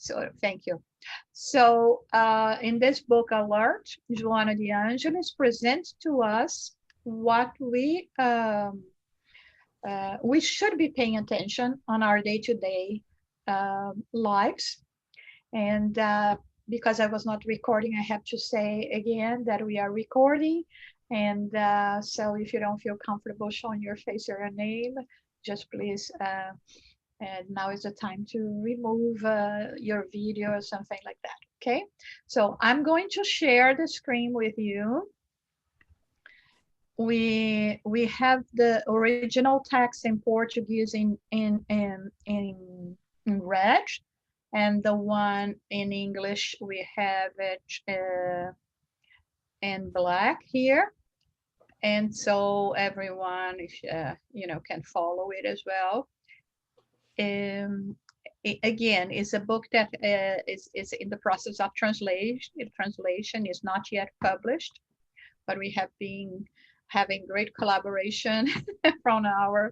So thank you. So in this book alert, Joanna de Angelis presents to us what we should be paying attention on our day-to-day lives. And because I was not recording, I have to say again that we are recording. And so if you don't feel comfortable showing your face or your name, just please, and now is the time to remove your video or something like that. Okay, so I'm going to share the screen with you. We have the original text in Portuguese in red, and the one in English we have it in black here, and so everyone can follow it as well. Again, it's a book that is in the process of translation. The translation is not yet published, but we have been having great collaboration from our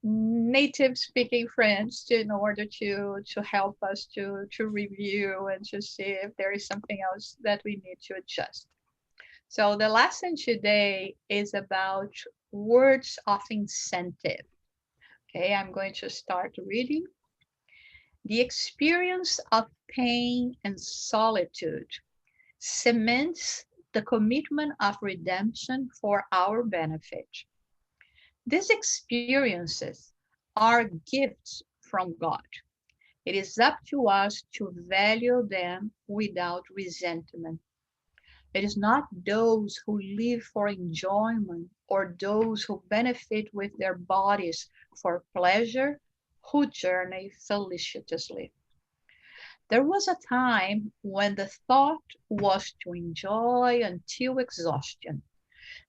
native speaking friends in order to help us to review and to see if there is something else that we need to adjust. So the lesson today is about words of incentive. Okay, I'm going to start reading. The experience of pain and solitude cements the commitment of redemption for our benefit. These experiences are gifts from God. It is up to us to value them without resentment. It is not those who live for enjoyment or those who benefit with their bodies for pleasure who journey felicitously. There was a time when the thought was to enjoy until exhaustion.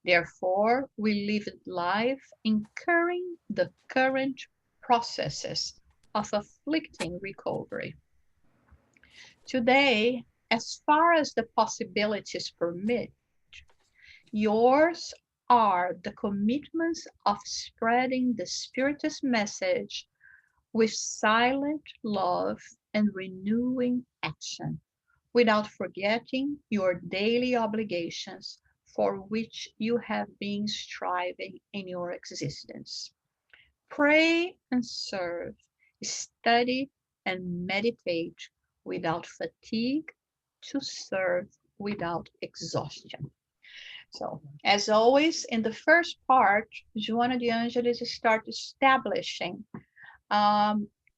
Therefore, we lived life incurring the current processes of afflicting recovery. Today, as far as the possibilities permit, yours are the commitments of spreading the Spirit's message with silent love and renewing action, without forgetting your daily obligations for which you have been striving in your existence. Pray and serve, study and meditate without fatigue, to serve without exhaustion. So, as always, in the first part, Joanna de Angelis starts establishing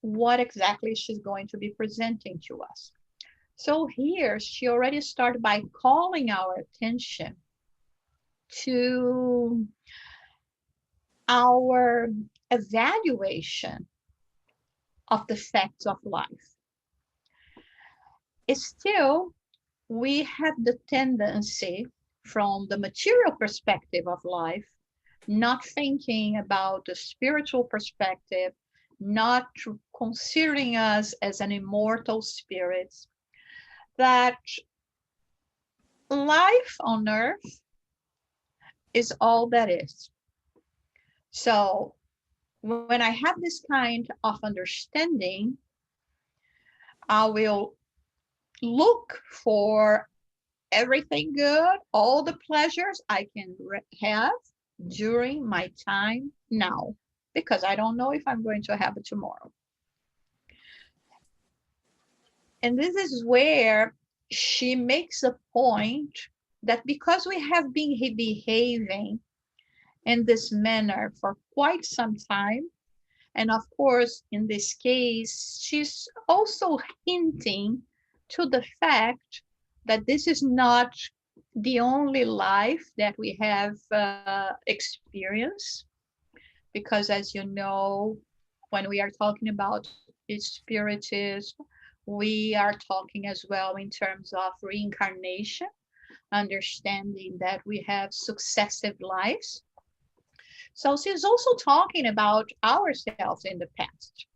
what exactly she's going to be presenting to us. So here, she already started by calling our attention to our evaluation of the facts of life. Still, we have the tendency from the material perspective of life, not thinking about the spiritual perspective, not considering us as an immortal spirits, that life on earth is all that is. So when I have this kind of understanding, I will look for everything good, all the pleasures I can have during my time now, because I don't know if I'm going to have it tomorrow. And this is where she makes a point that because we have been behaving in this manner for quite some time, and of course, in this case, she's also hinting to the fact that this is not the only life that we have experienced, because as you know, when we are talking about spiritism, we are talking as well in terms of reincarnation, understanding that we have successive lives. So she's also talking about ourselves in the past,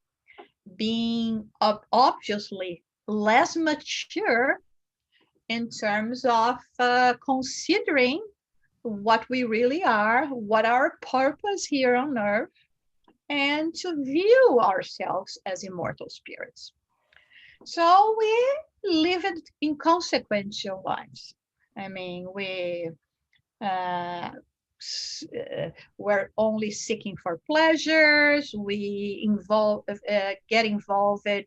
being obviously less mature in terms of considering what we really are, what our purpose here on earth, and to view ourselves as immortal spirits. So we live it inconsequential lives. I mean, uh, we're only seeking for pleasures. We get involved with,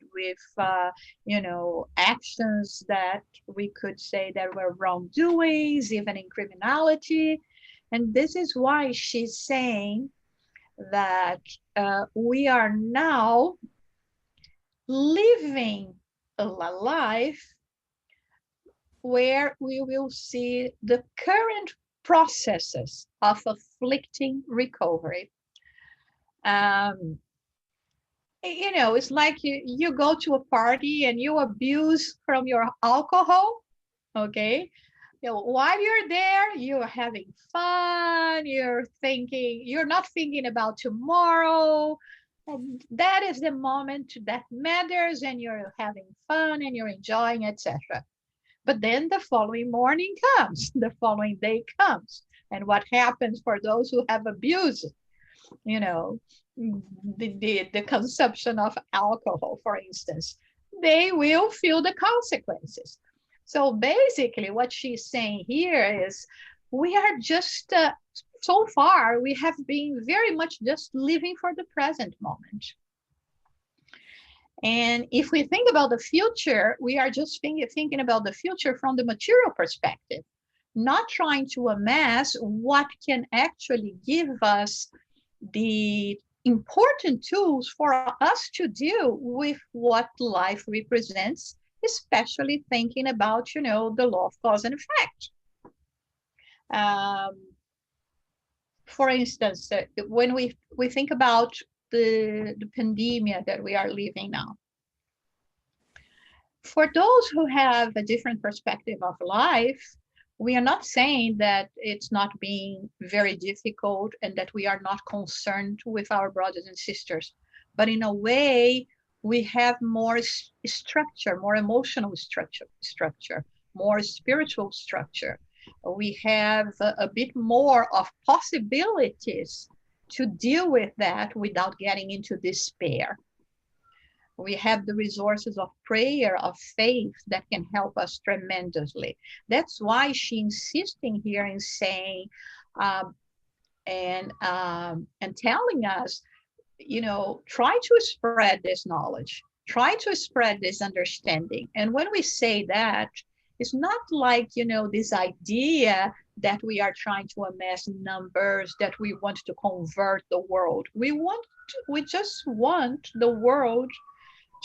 actions that we could say that were wrongdoings, even in criminality. And this is why she's saying that we are now living a life where we will see the current processes of afflicting recovery. Um, it's like you go to a party and you abuse from your alcohol, okay? While you're there, you're having fun, you're not thinking about tomorrow. And that is the moment that matters, and you're having fun and you're enjoying, etc. But then the following morning comes, the following day comes. And what happens for those who have abused, you know, the consumption of alcohol, for instance, they will feel the consequences. So basically, what she's saying here is we are just, so far, we have been very much just living for the present moment. And if we think about the future, we are just thinking about the future from the material perspective, not trying to amass what can actually give us the important tools for us to deal with what life represents, especially thinking about, the law of cause and effect. Um, for instance, when we think about the pandemic that we are living now, for those who have a different perspective of life, we are not saying that it's not being very difficult and that we are not concerned with our brothers and sisters. But in a way, we have more structure, more emotional structure, more spiritual structure. We have a bit more of possibilities to deal with that without getting into despair. We have the resources of prayer, of faith that can help us tremendously. That's why she's insisting here in saying um, and telling us, try to spread this knowledge, try to spread this understanding. And when we say that, it's not like, this idea that we are trying to amass numbers, that we want to convert the world. We just want the world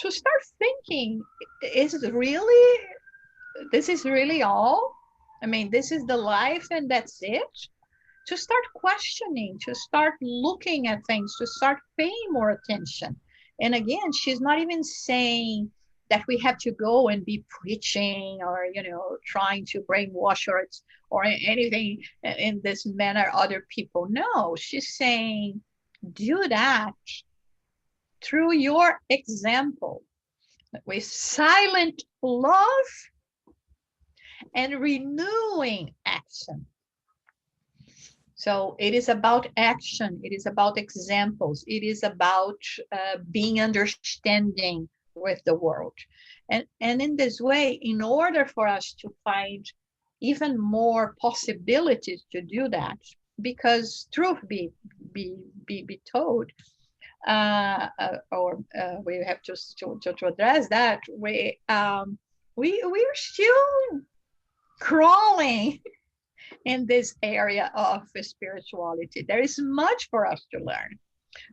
to start thinking, this is really all? I mean, this is the life and that's it? To start questioning, to start looking at things, to start paying more attention. And again, she's not even saying that we have to go and be preaching or, trying to brainwash or anything in this manner other people. No, she's saying do that through your example, with silent love and renewing action. So it is about action. It is about examples. It is about being understanding with the world. And in this way, in order for us to find even more possibilities to do that, because truth be told, we have to address that. We're still crawling in this area of spirituality. There is much for us to learn.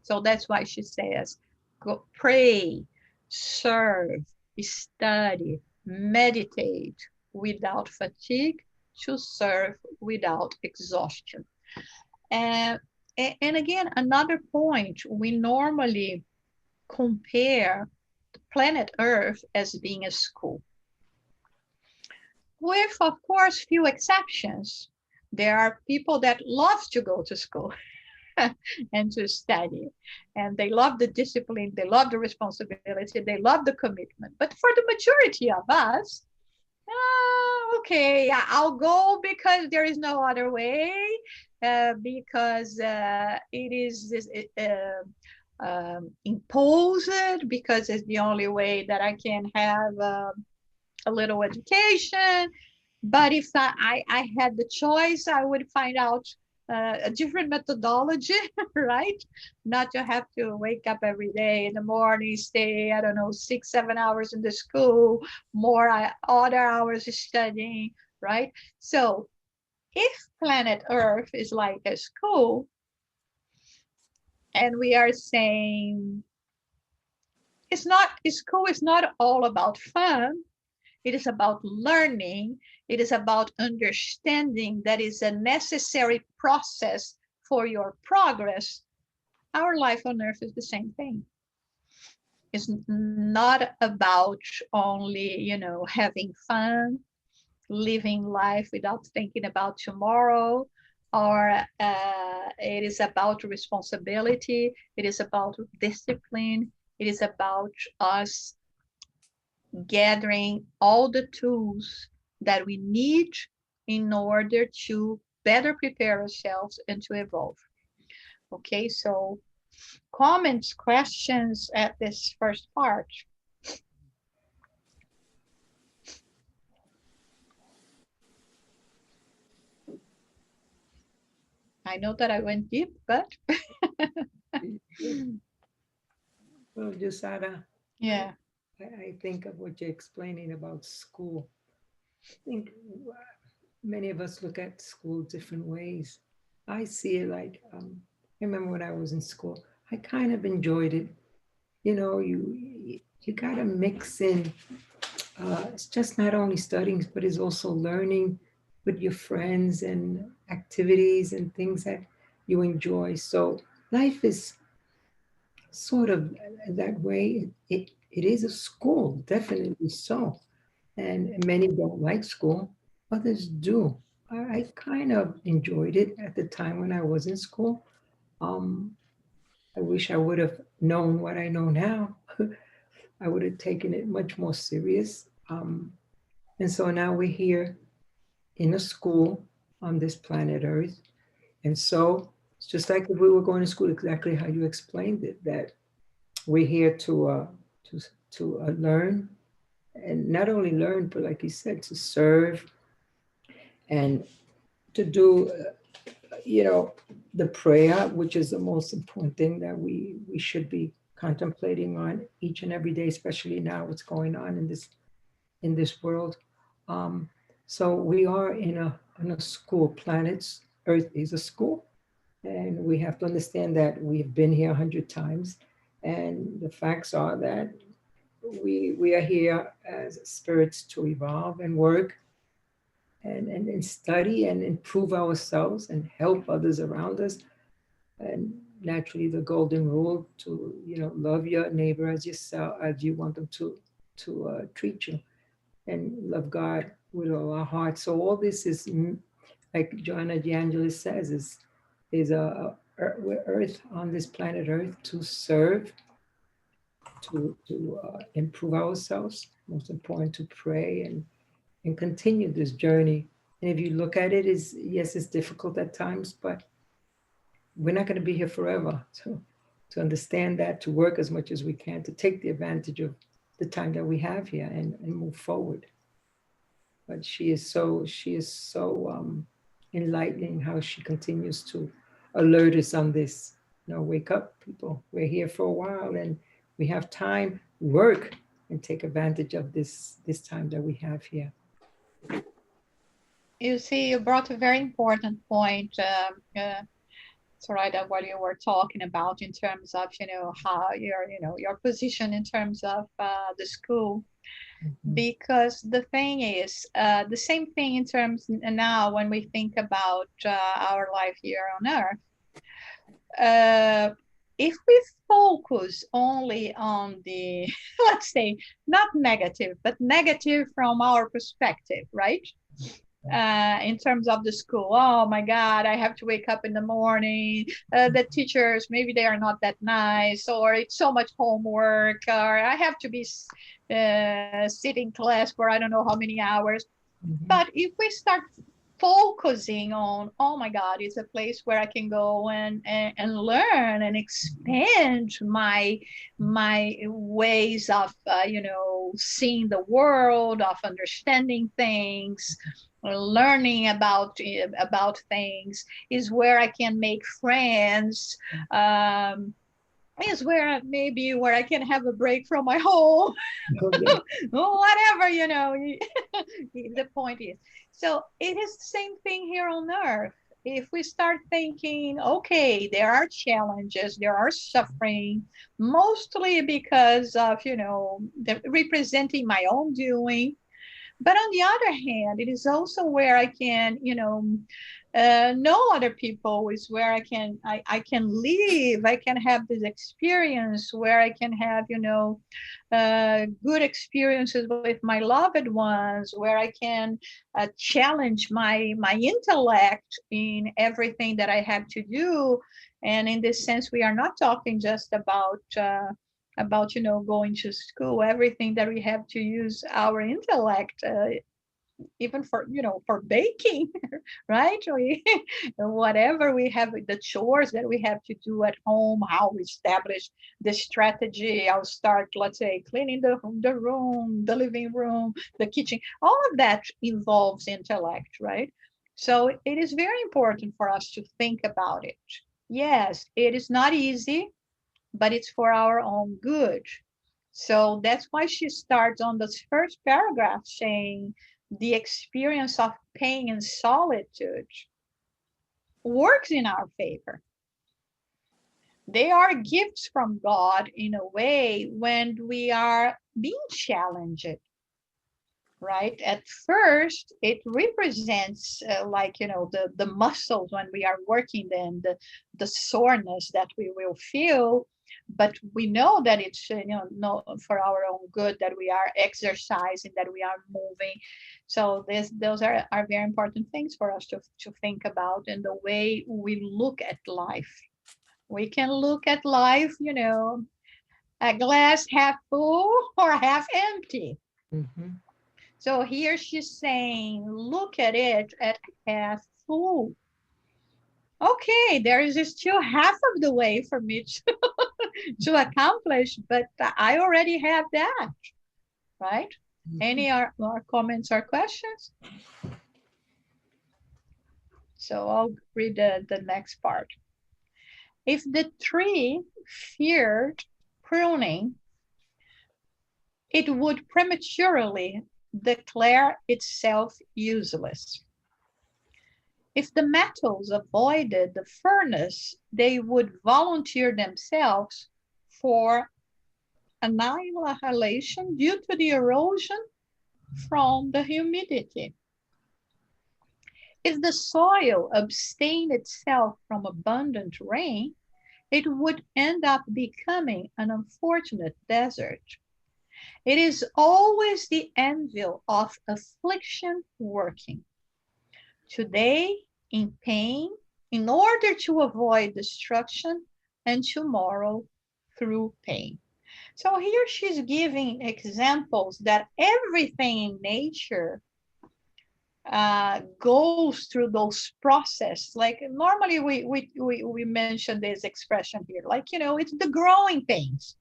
So that's why she says, go pray, serve, study, meditate without fatigue, to serve without exhaustion. And again, another point, we normally compare the planet Earth as being a school, with, of course, few exceptions. There are people that love to go to school and to study, and they love the discipline, they love the responsibility, they love the commitment. But for the majority of us, okay, I'll go because there is no other way, because it is impose it because it's the only way that I can have a little education. But if I had the choice, I would find out a different methodology, right? Not to have to wake up every day in the morning, stay, I don't know, 6, 7 hours in the school, more other hours studying, right? So if planet Earth is like a school, and we are saying school is not all about fun, it is about learning. It is about understanding that is a necessary process for your progress. Our life on earth is the same thing. It's not about only, having fun, living life without thinking about tomorrow, or it is about responsibility. It is about discipline. It is about us gathering all the tools that we need in order to better prepare ourselves and to evolve. Okay, so comments, questions at this first part? I know that I went deep, but Well, Josara, yeah, I think of what you're explaining about school. I think many of us look at school different ways. I see it like, I remember when I was in school, I kind of enjoyed it. You know, you got to mix in. It's just not only studying, but it's also learning with your friends and activities and things that you enjoy. So life is sort of that way. It is a school, definitely so. And many don't like school, others do. I kind of enjoyed it at the time when I was in school. Um, I wish I would have known what I know now. I would have taken it much more serious. And so now we're here in a school on this planet Earth. And so it's just like if we were going to school, exactly how you explained it, that we're here to, learn, and not only learn, but like you said, to serve and to do, you know, the prayer, which is the most important thing that we should be contemplating on each and every day, especially now what's going on in this world. Um, so we are in a school. Planets Earth is a school, and we have to understand that we've been here 100 times, and the facts are that we are here as spirits to evolve and work and study and improve ourselves and help others around us. And naturally, the golden rule to love your neighbor as yourself, as you want them to treat you, and love God with all our hearts. So all this is, like Joanna de Angelis says, is we're Earth on this planet Earth to serve, to improve ourselves. Most important to pray and continue this journey. And if you look at it, is yes, it's difficult at times, but we're not going to be here forever. So to understand that, to work as much as we can, to take the advantage of the time that we have here and move forward. But she is so enlightening how she continues to alert us on this. Wake up, people. We're here for a while, and we have time. Work and take advantage of this time that we have here. you see, you brought a very important point. So right at what you were talking about in terms of how your position in terms of the school, Mhm. because the thing is the same thing in terms now when we think about our life here on earth. If we focus only on the let's say not negative but negative from our perspective, right? In terms of the school, oh my god, I have to wake up in the morning, the teachers maybe they are not that nice, or it's so much homework, or I have to be sitting class for I don't know how many hours. Mhm. But if we start focusing on, oh my God, it's a place where I can go and learn and expand my ways of seeing the world, of understanding things, learning about things, is where I can make friends. Is where maybe where I can have a break from my home, Okay. whatever, the point is. So it is the same thing here on earth. If we start thinking, okay, there are challenges, there are suffering, mostly because of, representing my own doing. But on the other hand, it is also where I can, know other people, is where I can live, I can have this experience where I can have, good experiences with my loved ones, where I can challenge my intellect in everything that I have to do. And in this sense, we are not talking just about going to school, everything that we have to use our intellect, even for baking, right? Whatever we have, the chores that we have to do at home, how we establish the strategy. I'll start, let's say, cleaning the room, the living room, the kitchen. All of that involves intellect, right? So it is very important for us to think about it. Yes, it is not easy, but it's for our own good. So that's why she starts on this first paragraph saying the experience of pain and solitude works in our favor. They are gifts from God in a way when we are being challenged, right? At first, it represents the muscles when we are working, then the soreness that we will feel. But we know that it's no, for our own good, that we are exercising, that we are moving. So those are very important things for us to think about in the way we look at life. We can look at life, a glass half full or half empty. Mhm. So here she's saying, look at it at half full. Okay, there is still half of the way for me to accomplish, but I already have that, right? Any more comments or questions? So I'll read the next part. If the tree feared pruning, it would prematurely declare itself useless. If the metals avoided the furnace, they would volunteer themselves for annihilation due to the erosion from the humidity. If the soil abstained itself from abundant rain, it would end up becoming an unfortunate desert. It is always the anvil of affliction working. Today in pain, in order to avoid destruction, and tomorrow through pain. So here she's giving examples that everything in nature goes through those processes. Like normally we mention this expression here, like, it's the growing pains,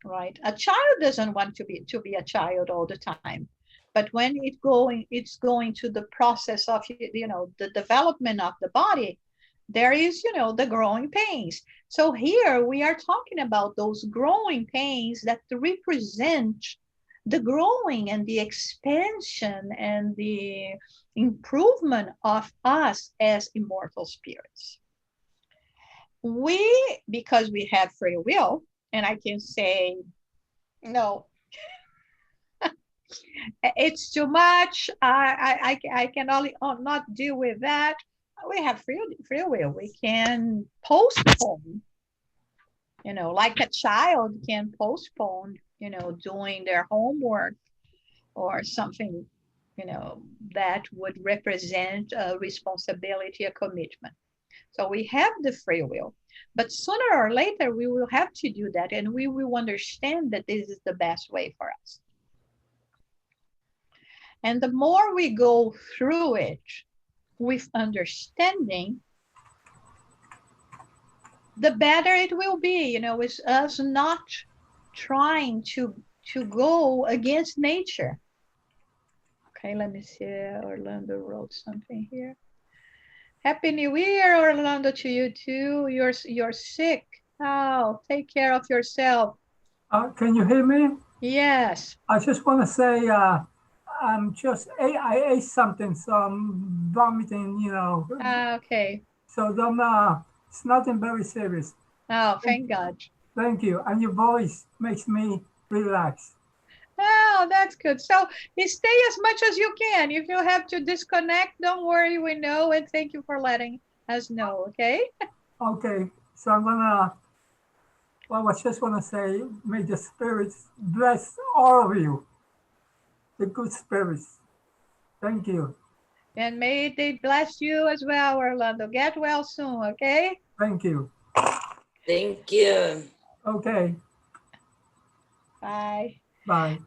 right? A child doesn't want to be a child all the time. But when it's going to the process of, the development of the body, there is, the growing pains. So here we are talking about those growing pains that represent the growing and the expansion and the improvement of us as immortal spirits. Because we have free will, and I can say, no, it's too much. I can only not deal with that. We have free will. We can postpone, like a child can postpone, doing their homework or something, that would represent a responsibility, a commitment. So we have the free will, but sooner or later we will have to do that, and we will understand that this is the best way for us. And the more we go through it with understanding, the better it will be. With us not trying to go against nature. Okay, let me see. Orlando wrote something here. Happy New Year, Orlando, to you too. You're sick. Oh, take care of yourself. Can you hear me? Yes. I just want to say I ate something, so I'm vomiting, Okay. So it's nothing very serious. Oh, thank God. Thank you. And your voice makes me relax. Oh, that's good. So stay as much as you can. If you have to disconnect, don't worry, we know, and thank you for letting us know, okay? Okay, so I just want to say, may the spirits bless all of you, the good spirits. Thank you. And may they bless you as well, Orlando. Get well soon, okay? Thank you. Thank you. Okay. Bye. Bye.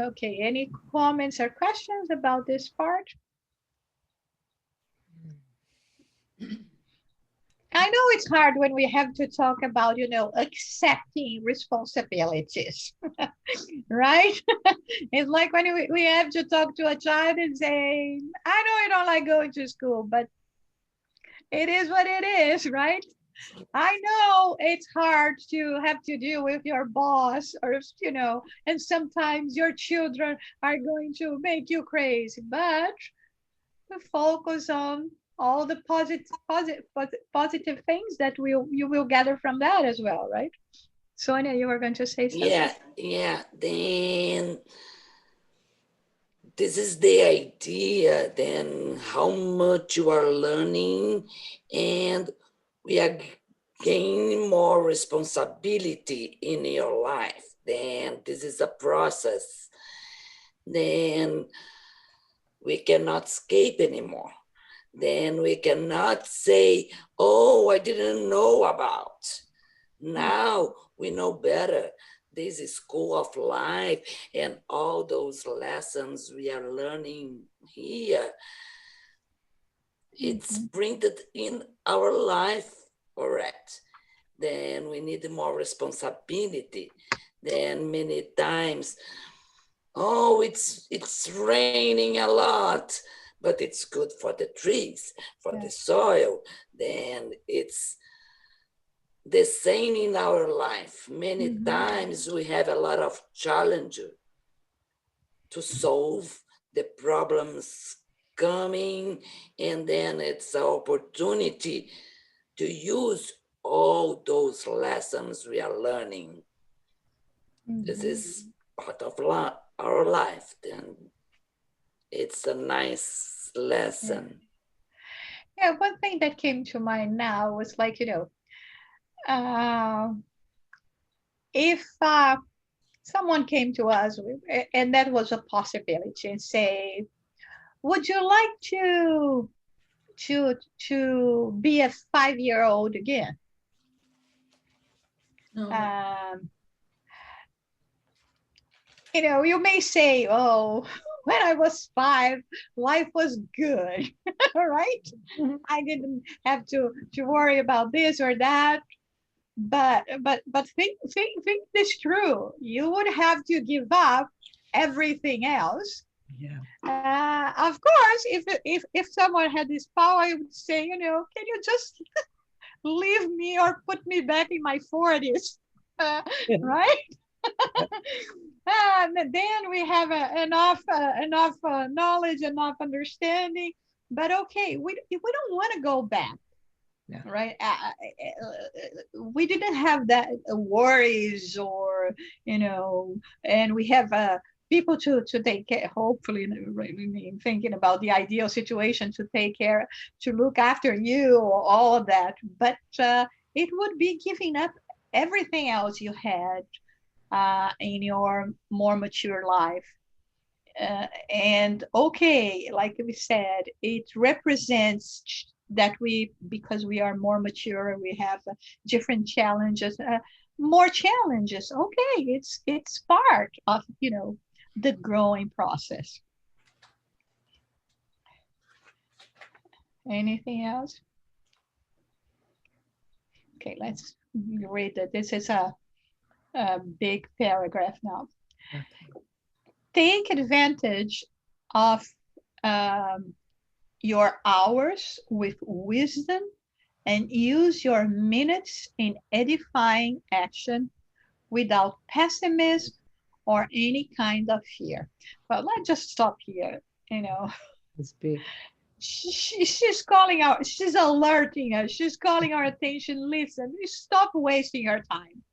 Okay, any comments or questions about this part? I know it's hard when we have to talk about, accepting responsibilities, right? It's like when we have to talk to a child and say, I know you don't like going to school, but it is what it is, right? I know it's hard to have to deal with your boss or, and sometimes your children are going to make you crazy, but to focus on all the positive things that you will gather from that as well, right? Sonia, you were going to say something? Yeah. Then this is the idea, then how much you are learning, and we are gaining more responsibility in your life. Then this is a process. Then we cannot escape anymore. Then we cannot say, oh, I didn't know about. Now we know better. This is school of life and all those lessons we are learning here. It's printed in our life, correct? Then we need more responsibility. Then many times, oh, it's raining a lot, but it's good for the trees, for the soil. Then it's the same in our life. Many times we have a lot of challenges to solve, the problems coming, and then it's an opportunity to use all those lessons we are learning. This is part of our life. Then it's a nice lesson. Yeah, one thing that came to mind now was like, if someone came to us and that was a possibility and say, would you like to be a 5-year-old again? You may say, oh, when I was 5, life was good, right? I didn't have to worry about this or that. But think this through. You would have to give up everything else. Yeah. Of course, if someone had this power, I would say, can you just leave me or put me back in my 40s, right? And then we have enough knowledge, enough understanding. But okay, we don't want to go back. Yeah. Right. We didn't have that worries or, and we have people to take care, hopefully, thinking about the ideal situation to take care, to look after you, all of that. But it would be giving up everything else you had in your more mature life. And okay, like we said, it represents that because we are more mature, we have different challenges, more challenges. Okay, it's part of the growing process. Anything else? Okay, let's read it. This is a big paragraph now. Okay. Take advantage of your hours with wisdom and use your minutes in edifying action without pessimism or any kind of fear. But let's just stop here. It's big. She's calling out, she's alerting us, she's calling our attention. Listen, stop wasting your time.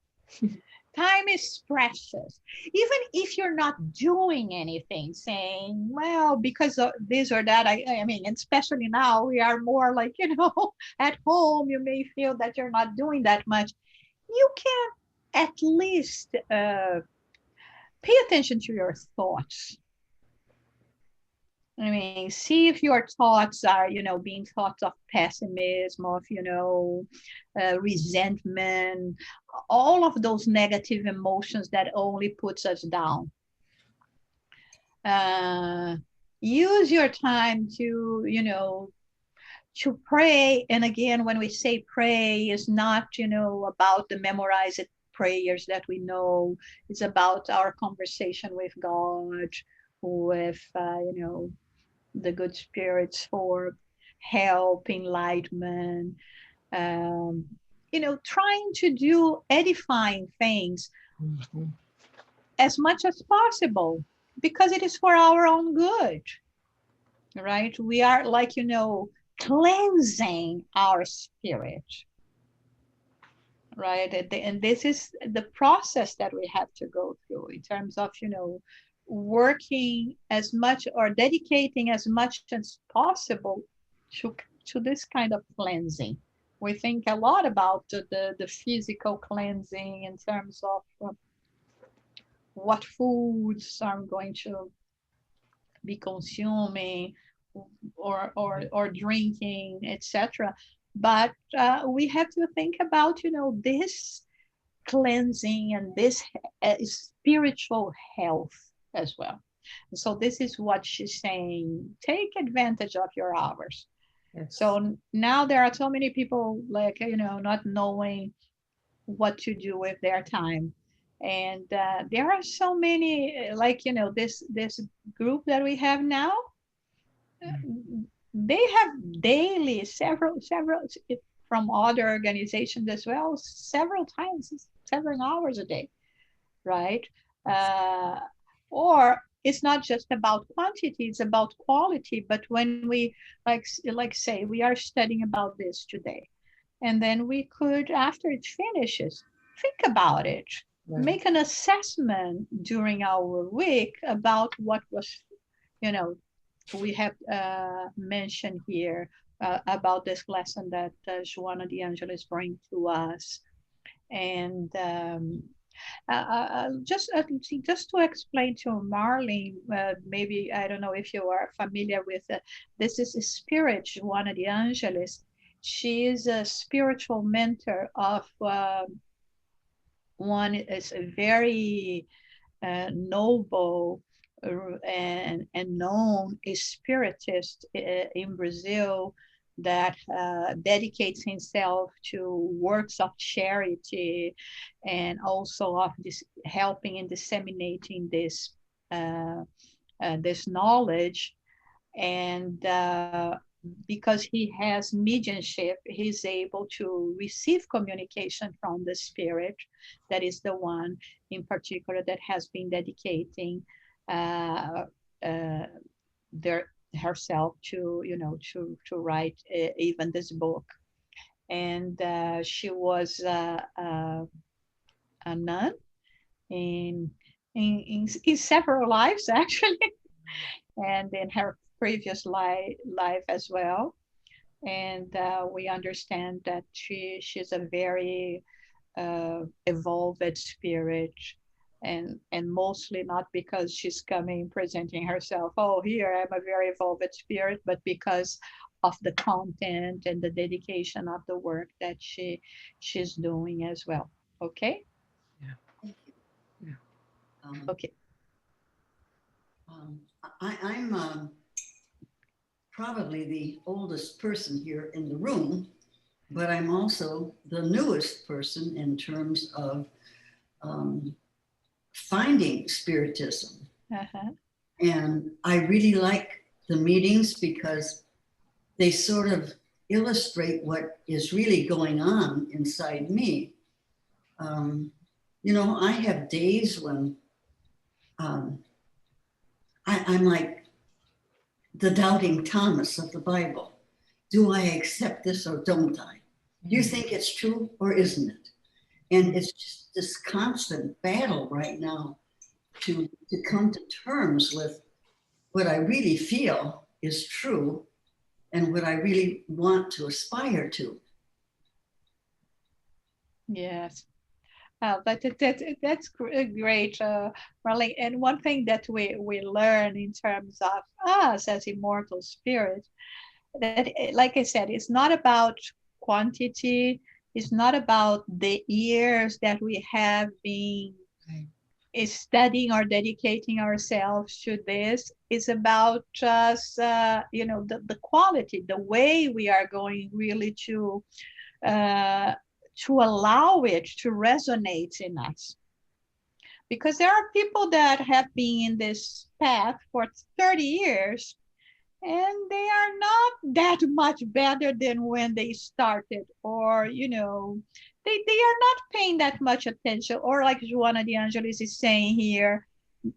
Time is precious. Even if you're not doing anything, saying, well, because of this or that, I mean, especially now, we are more like, at home, you may feel that you're not doing that much. You can at least pay attention to your thoughts. I mean, see if your thoughts are, being thoughts of pessimism, of, resentment, all of those negative emotions that only puts us down. Use your time to, to pray. And again, when we say pray, it's not, about the memorized prayers that we know. It's about our conversation with God, with, the good spirits for help, enlightenment, trying to do edifying things as much as possible, because it is for our own good, right? We are like, cleansing our spirit, right? And this is the process that we have to go through in terms of, working as much or dedicating as much as possible to this kind of cleansing. We think a lot about the physical cleansing in terms of what foods I'm going to be consuming or drinking, etc. But we have to think about, this cleansing and this spiritual health as well. So this is what she's saying. Take advantage of your hours. Yes. So now there are so many people like, not knowing what to do with their time. And there are so many, like, this group that we have now, they have daily, several from other organizations as well, several times, 7 hours a day, right? Or it's not just about quantity, it's about quality. But when we like say we are studying about this today, and then we could, after it finishes, think about it, right. Make an assessment during our week about what was, we have mentioned here about this lesson that Joanna de Angelis brings to us. And just to explain to Marlene, maybe, I don't know if you are familiar with this is Spirit Joanna de Angelis. She is a spiritual mentor of one is a very noble and known spiritist in Brazil that dedicates himself to works of charity and also of this helping and disseminating this this knowledge. And because he has mediumship, he's able to receive communication from the spirit. That is the one in particular that has been dedicating herself to, to write even this book. And she was a nun in several lives, actually, and in her previous life as well. And we understand that she's a very evolved spirit, and mostly not because she's coming presenting herself, oh, here I'm a very evolved spirit, but because of the content and the dedication of the work that she's doing as well. Okay. Yeah. Thank you. Yeah. Okay. I'm probably the oldest person here in the room, but I'm also the newest person in terms of finding Spiritism. Uh-huh. And I really like the meetings because they sort of illustrate what is really going on inside me. You know, I have days when I'm like the doubting Thomas of the Bible. Do I accept this or don't I? Do you think it's true or isn't it? And it's just this constant battle right now to come to terms with what I really feel is true and what I really want to aspire to. Yes. That's great, Marlene. And one thing that we learn in terms of us as immortal spirits, that, like I said, it's not about quantity. It's not about the years that we have been studying or dedicating ourselves to this. It's about just, the quality, the way we are going really to allow it to resonate in us. Because there are people that have been in this path for 30 years and they are not that much better than when they started, or, they are not paying that much attention, or like Joanna de Angelis is saying here,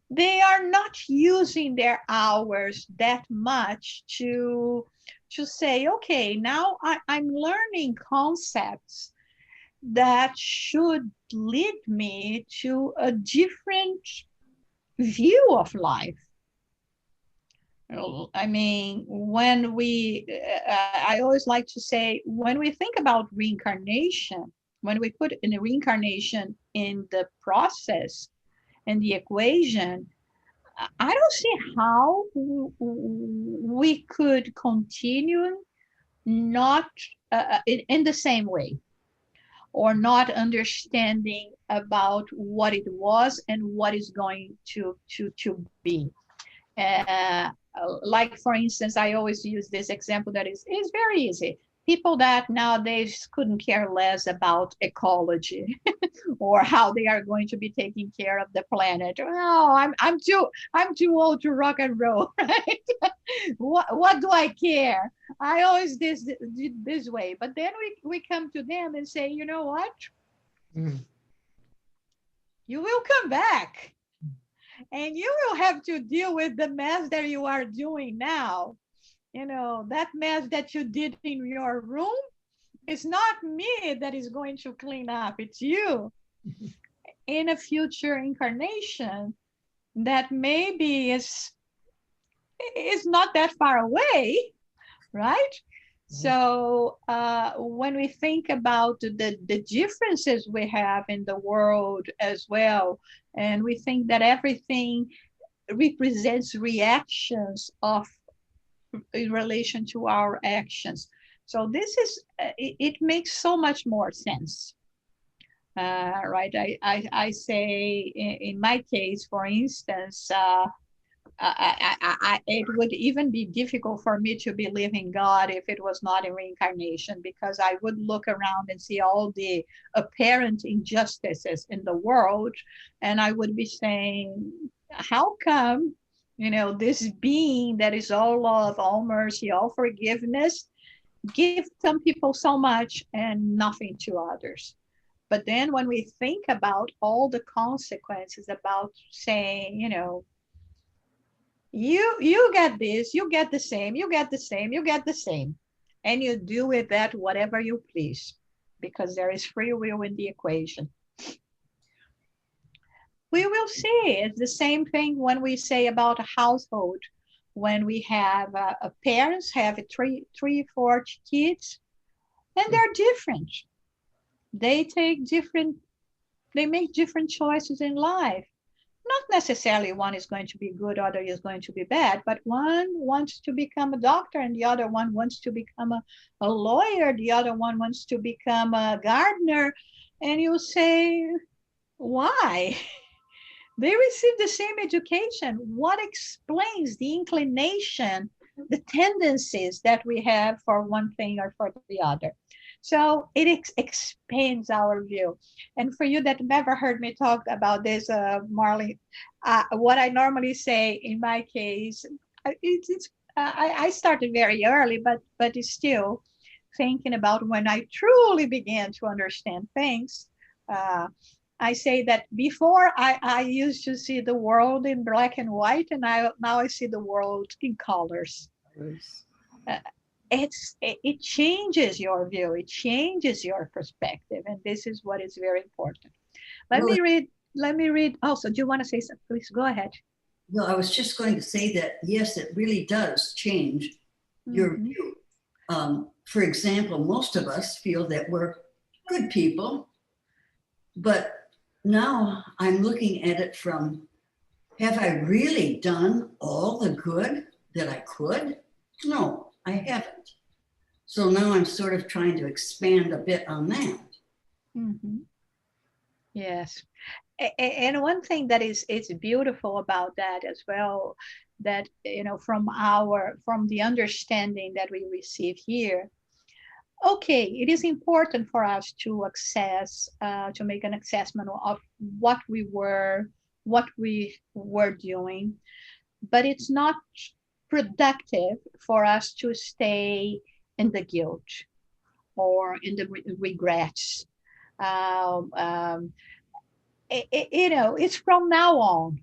they are not using their hours that much to say, okay, now I'm learning concepts that should lead me to a different view of life. I mean, when I always like to say, when we think about reincarnation, when we put in a reincarnation in the process and the equation, I don't see how we could continue not in the same way, or not understanding about what it was and what is going to be. Like, for instance, I always use this example that is very easy. People that nowadays couldn't care less about ecology or how they are going to be taking care of the planet. Oh, I'm too old to rock and roll, right? What do I care? I always did this way. But then we come to them and say, you know what? You will come back. And you will have to deal with the mess that you are doing now. That mess that you did in your room, it's not me that is going to clean up, it's you. In a future incarnation that maybe is not that far away, right? So when we think about the differences we have in the world as well, and we think that everything represents reactions in relation to our actions. So this is, it makes so much more sense, right? I say in my case, for instance, it would even be difficult for me to believe in God if it was not in reincarnation, because I would look around and see all the apparent injustices in the world, and I would be saying, how come, this being that is all love, all mercy, all forgiveness, give some people so much and nothing to others? But then when we think about all the consequences about saying, you get this, you get the same, you get the same, you get the same, and you do with that whatever you please, because there is free will in the equation. We will see. It's the same thing when we say about a household. When we have parents have three, 4 kids, and they're different. They make different choices in life. Not necessarily one is going to be good, other is going to be bad, but one wants to become a doctor and the other one wants to become a lawyer, the other one wants to become a gardener. And you say, why? They receive the same education. What explains the inclination the tendencies that we have for one thing or for the other. So it expands our view. And for you that never heard me talk about this, Marley, what I normally say in my case, I started very early, but it's still thinking about when I truly began to understand things. I say that before I used to see the world in black and white, and now I see the world in colors. It changes your view, it changes your perspective, and this is what is very important. Let me read. Also, do you want to say something? Please go ahead. No, I was just going to say that, yes, it really does change your view. For example, most of us feel that we're good people, but now I'm looking at it from, have I really done all the good that I could? No, I haven't. So now I'm sort of trying to expand a bit on that. Yes. And one thing that is beautiful about that as well, that, you know, from the understanding that we receive here, okay, it is important for us to make an assessment of what we were doing, but it's not productive for us to stay in the guilt or in the regrets. You know, it's from now on.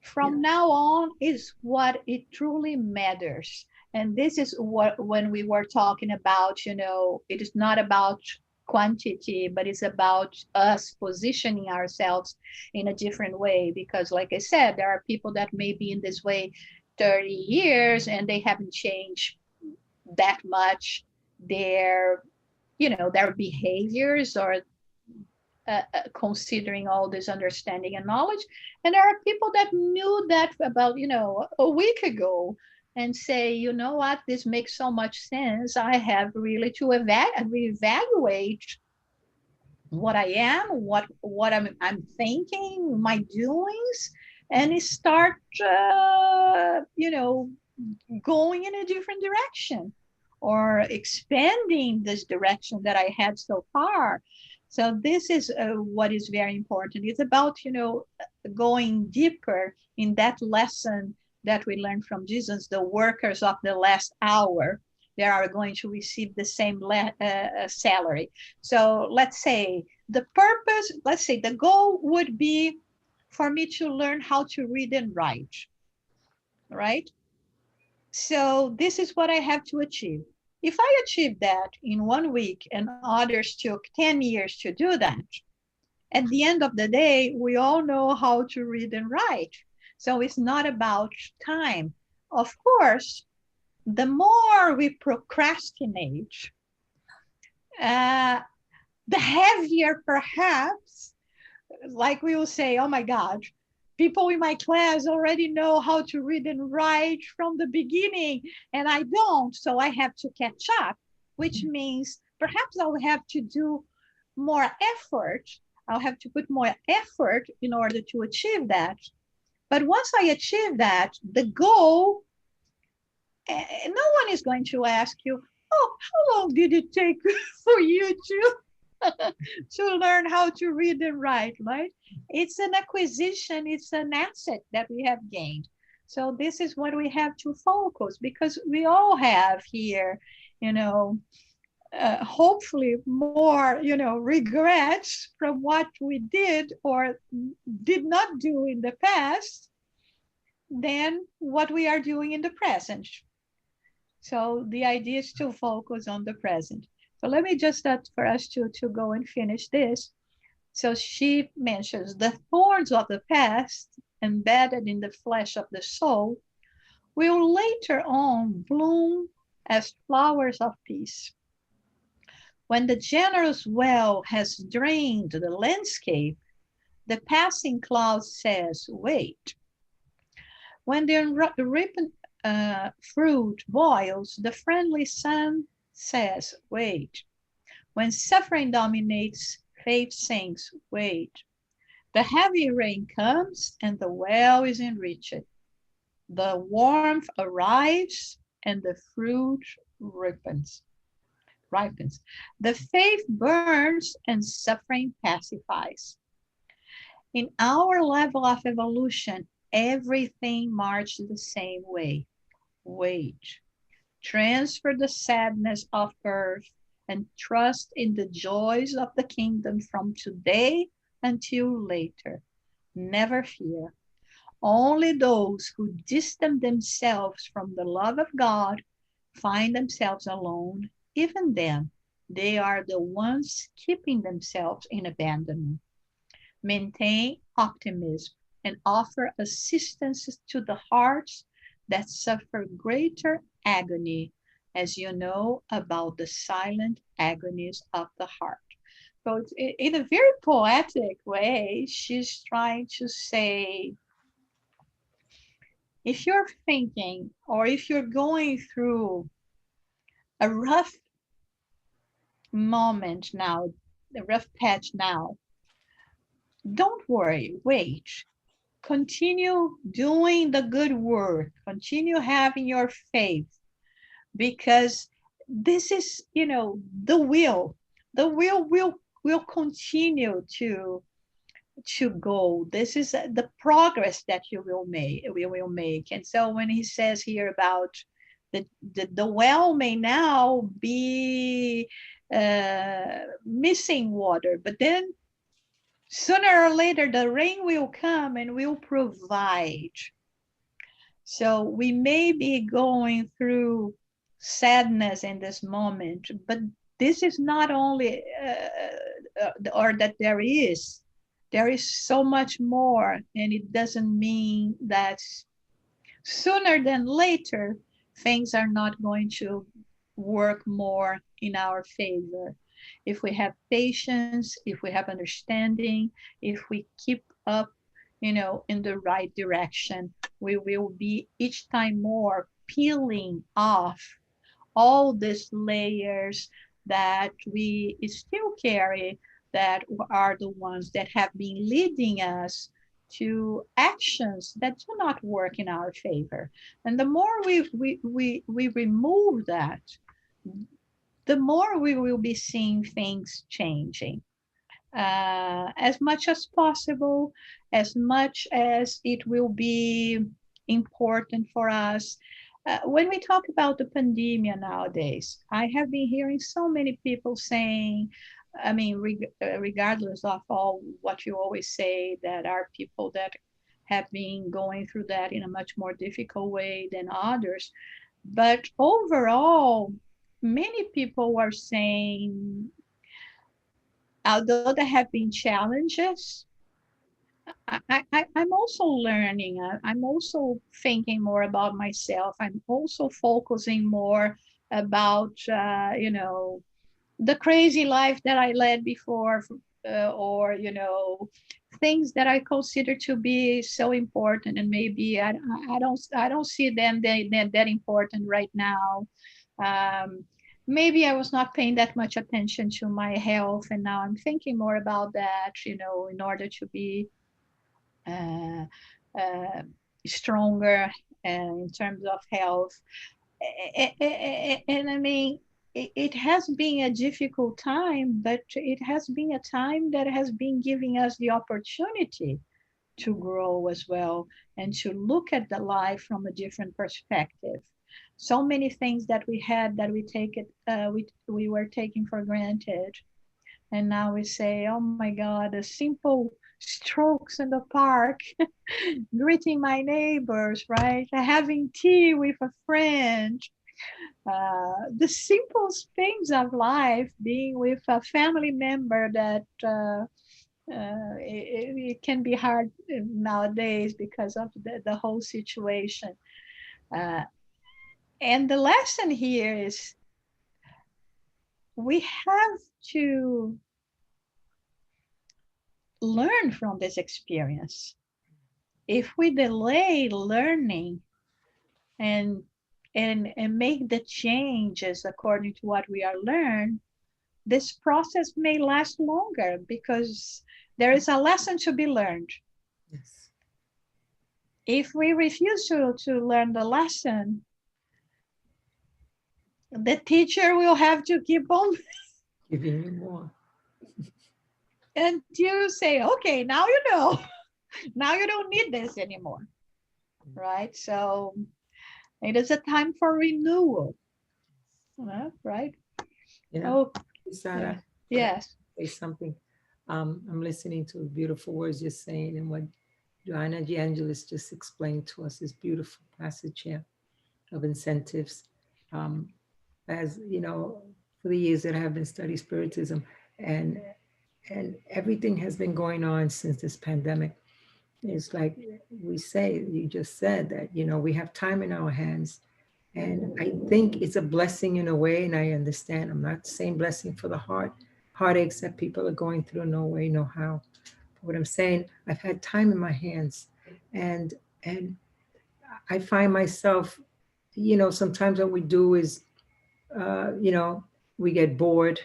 From now on is what it truly matters. And this is what, when we were talking about, you know, it is not about quantity, but it's about us positioning ourselves in a different way. Because like I said, there are people that may be in this way 30 years and they haven't changed that much their behaviors or considering all this understanding and knowledge. And there are people that knew that about, you know, a week ago and say, you know what, this makes so much sense. I have really to reevaluate what I am, what I'm thinking, my doings, and start, going in a different direction or expanding this direction that I had so far. So this is what is very important. It's about, you know, going deeper in that lesson that we learned from Jesus. The workers of the last hour, they are going to receive the same salary. So let's say the goal would be for me to learn how to read and write, right? So this is what I have to achieve. If I achieve that in 1 week and others took 10 years to do that, at the end of the day, we all know how to read and write. So it's not about time. Of course, the more we procrastinate, the heavier perhaps, like we will say, oh my God, people in my class already know how to read and write from the beginning, and I don't, so I have to catch up, which means perhaps I'll have to do more effort. I'll have to put more effort in order to achieve that. But once I achieve that, the goal, no one is going to ask you, oh, how long did it take for you to learn how to read and write, right? It's an acquisition, it's an asset that we have gained. So this is what we have to focus, because we all have here, you know, hopefully more, you know, regrets from what we did or did not do in the past than what we are doing in the present. So the idea is to focus on the present. So let me just for us to go and finish this. So she mentions the thorns of the past embedded in the flesh of the soul will later on bloom as flowers of peace. When the generous well has drained the landscape, the passing cloud says, wait. When the ripened fruit boils, the friendly sun says, wait. When suffering dominates, faith sings, wait. The heavy rain comes and the well is enriched. The warmth arrives and the fruit ripens. The faith burns and suffering pacifies. In our level of evolution, everything marches the same way. Wait. Transfer the sadness of earth and trust in the joys of the kingdom from today until later. Never fear. Only those who distance themselves from the love of God find themselves alone. Even then, they are the ones keeping themselves in abandonment. Maintain optimism and offer assistance to the hearts that suffer greater agony, as you know about the silent agonies of the heart. So it's, in a very poetic way, she's trying to say, if you're thinking or if you're going through a rough moment now, a rough patch now, don't worry, wait. Continue doing the good work, continue having your faith, because this is, the will will continue to go. This is the progress that we will make. And so when he says here about the well may now be missing water, but then sooner or later the rain will come and will provide. So we may be going through sadness in this moment, but this is not only or that there is so much more, and it doesn't mean that sooner than later things are not going to work more in our favor. If we have patience, if we have understanding, if we keep up, in the right direction, we will be each time more peeling off all these layers that we still carry, that are the ones that have been leading us to actions that do not work in our favor. And the more we remove that, the more we will be seeing things changing. As much as possible, as much as it will be important for us. When we talk about the pandemic nowadays, I have been hearing so many people saying, regardless of all what you always say, that are people that have been going through that in a much more difficult way than others. But overall, many people are saying, although there have been challenges, I'm also learning. I'm also thinking more about myself. I'm also focusing more about, the crazy life that I led before, or, things that I consider to be so important, and maybe I don't see them that important right now. Maybe I was not paying that much attention to my health, and now I'm thinking more about that, in order to be stronger in terms of health. And I mean, it has been a difficult time, but it has been a time that has been giving us the opportunity to grow as well, and to look at the life from a different perspective. So many things that we had that we were taking for granted, and now we say, oh my God, the simple strokes in the park, greeting my neighbors, right? Having tea with a friend, the simple things of life, being with a family member that it can be hard nowadays because of the whole situation. And the lesson here is we have to learn from this experience. If we delay learning and make the changes according to what we are learned, this process may last longer, because there is a lesson to be learned. Yes. If we refuse to learn the lesson, the teacher will have to keep on Giving you more. and you say, okay, now you know. Now you don't need this anymore, right? So it is a time for renewal, right? You know, Oh, Sarah, yes. say something. I'm listening to beautiful words you're saying, and what Joanna de Angelis just explained to us, this beautiful passage here of incentives. As you know, for the years that I have been studying Spiritism, and everything has been going on since this pandemic. It's like we say, you just said that, you know, we have time in our hands. And I think it's a blessing in a way, and I understand. I'm not saying blessing for the heartaches that people are going through, no way, no how. But what I'm saying, I've had time in my hands, and I find myself, you know, sometimes what we do is, you know, we get bored.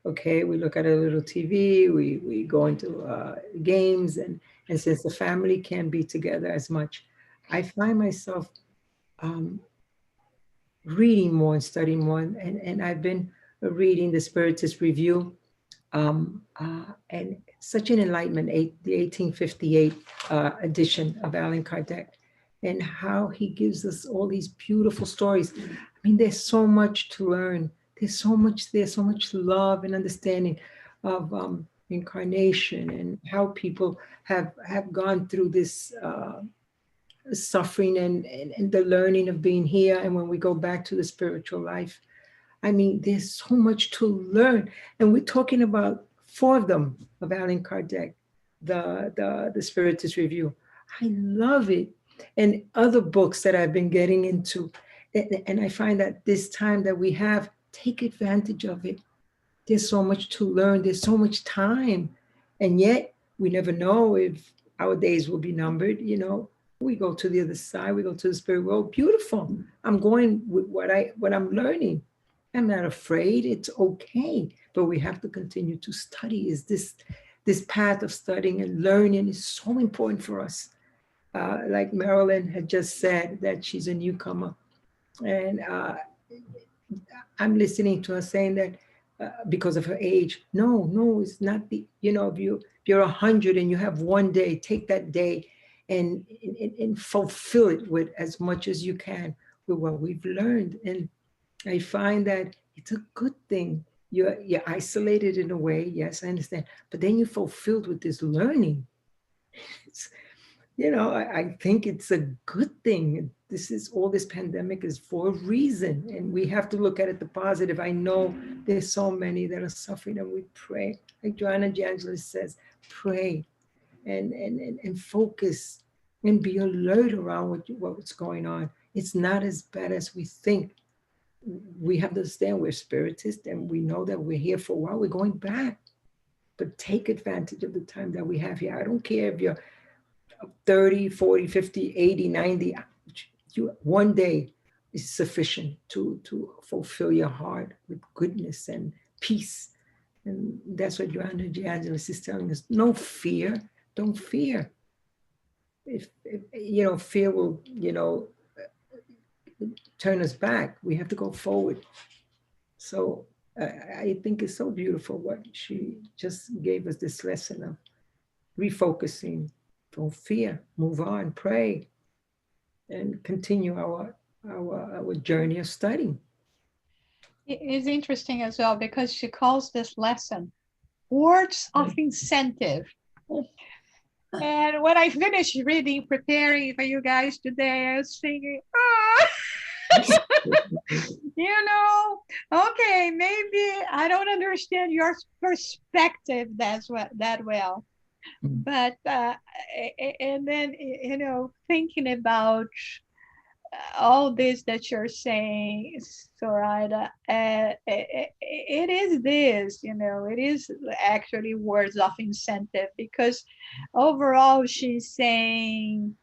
Okay, we look at a little TV, we go into games, and since the family can't be together as much, I find myself reading more and studying more. And I've been reading the Spiritist Review, and such an enlightenment, the 1858 edition of Allan Kardec, and how he gives us all these beautiful stories. I mean, there's so much to learn. There's so much love and understanding of incarnation, and how people have gone through this suffering, and the learning of being here. And when we go back to the spiritual life, I mean, there's so much to learn. And we're talking about 4 of them of Allan Kardec, the Spiritist Review. I love it. And other books that I've been getting into. And I find that this time that we have, take advantage of it. There's so much to learn. There's so much time. And yet we never know if our days will be numbered. You know, we go to the other side, we go to the spirit world. Beautiful. I'm going with what I'm learning. I'm not afraid. It's okay. But we have to continue to study. Is this path of studying and learning is so important for us. Like Marilyn had just said, that she's a newcomer. And I'm listening to her saying that because of her age. No, it's not the, you know, if you're 100 and you have one day, take that day and fulfill it with as much as you can with what we've learned. And I find that it's a good thing. You're isolated in a way, yes, I understand, but then you're fulfilled with this learning. It's, you know, I think it's a good thing. This pandemic is for a reason, and we have to look at it the positive. I know there's so many that are suffering, and we pray. Like Joanna de Angelis says, pray and focus and be alert around what's going on. It's not as bad as we think. We have to understand we're spiritists, and we know that we're here for a while. We're going back, but take advantage of the time that we have here. I don't care if you're 30, 40, 50, 80, 90. One day is sufficient to fulfill your heart with goodness and peace. And that's what Joanna de Angelis is telling us. No fear. Don't fear. If you know, fear will, you know, turn us back. We have to go forward. So I think it's so beautiful what she just gave us, this lesson of refocusing. Don't fear, move on, pray, and continue our journey of studying. It is interesting as well, because she calls this lesson words of incentive. And when I finished reading, preparing for you guys today, I was thinking, you know, okay, maybe I don't understand your perspective that well. But and then, you know, thinking about all this that you're saying, Soraya, it is this, you know, it is actually words of incentive, because overall she's saying,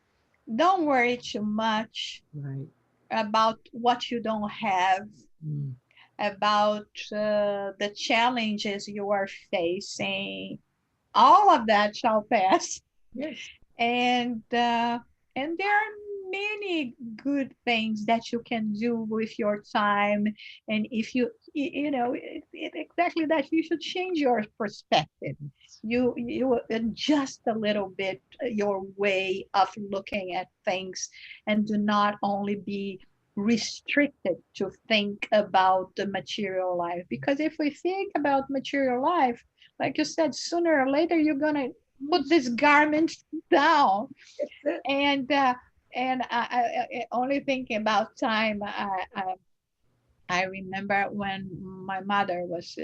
don't worry too much about what you don't have, about the challenges you are facing. All of that shall pass. Yes. And there are many good things that you can do with your time. And if you know, exactly that, you should change your perspective. You adjust a little bit your way of looking at things, and do not only be restricted to think about the material life. Because if we think about material life, like you said, sooner or later you're gonna put this garment down. And only thinking about time, I remember when my mother was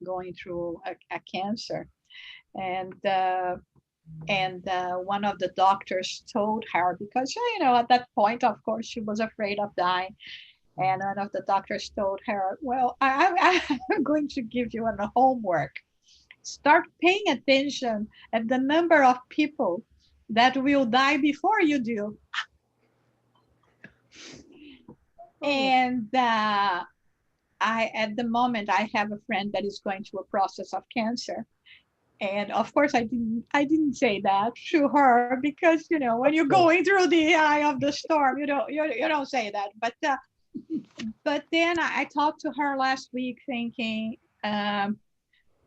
going through a cancer, and one of the doctors told her, because you know, at that point, of course, she was afraid of dying. And one of the doctors told her, well, I'm going to give you a homework. Start paying attention at the number of people that will die before you do. And at the moment, I have a friend that is going through a process of cancer. And of course, I didn't say that to her, because, you know, when you're going through the eye of the storm, you don't say that. But then I talked to her last week, thinking,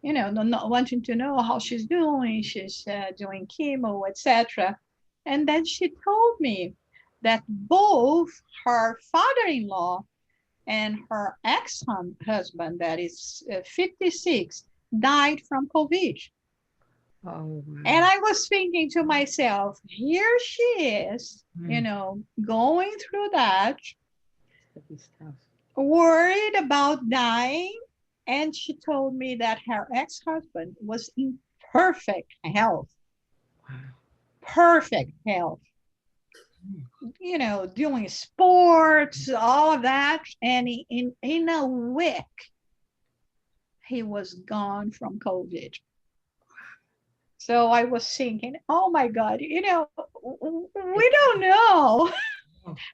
you know, not wanting to know how she's doing. She's doing chemo, etc. And then she told me that both her father-in-law and her ex-husband, that is 56, died from COVID. Oh, wow. And I was thinking to myself, here she is, you know, going through that, worried about dying. And she told me that her ex-husband was in perfect health. Wow. Perfect health. You know, doing sports, all of that. And in a week, he was gone from COVID. So I was thinking, oh my God, you know, we don't know.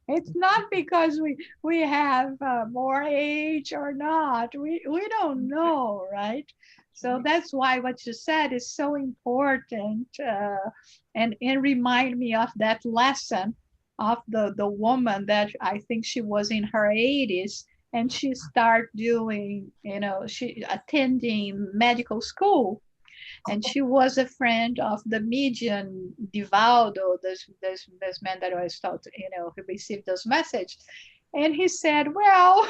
It's not because we have more age or not. We don't know, right? So that's why what you said is so important, and remind me of that lesson of the woman that I think she was in her 80s, and she started doing, you know, she attending medical school. And she was a friend of the medium Divaldo, this man that I thought, you know, he received this message. And he said, well,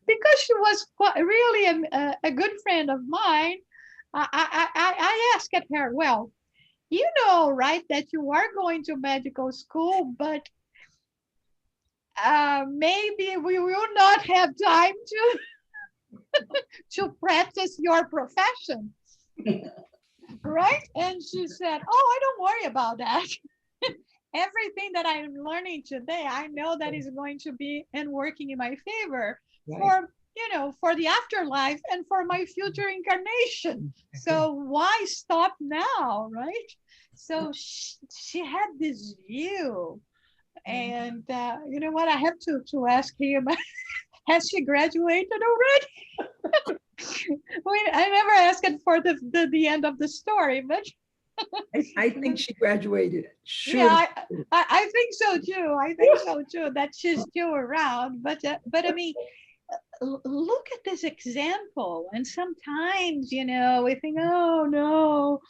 because she was really a good friend of mine, I asked her, well, you know, right, that you are going to medical school, but maybe we will not have time to practice your profession. Right? And she said, oh, I don't worry about that. Everything that I'm learning today, I know that is going to be and working in my favor for, you know, for the afterlife and for my future incarnation. So why stop now, right? So she had this view. And you know what? I have to ask him, has she graduated already? I never asked for the end of the story, but I think she graduated. Sure. Yeah, I think so too. I think so too, that she's still around. But I mean, look at this example. And sometimes, you know, we think, oh no,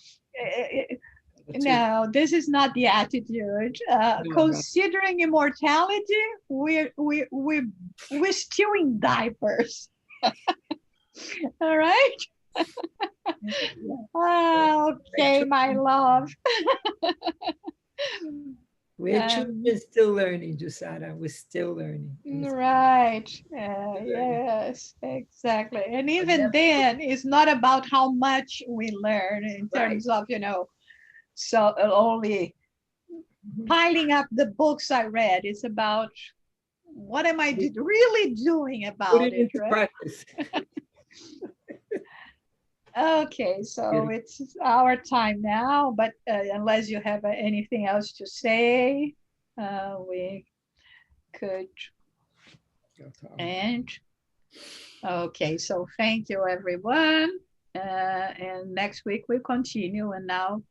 no, this is not the attitude. Considering immortality, we're still in diapers. All right. Okay, my love. We're children still learning, Jusada. We're still learning. Right. Yes, exactly. And even then, it's not about how much we learn in terms of, you know, so only piling up the books I read. It's about what am I really doing about Put it into right? practice. Okay, so it's our time now, but unless you have anything else to say, we could end. Okay, so thank you, everyone. And next week we continue. And now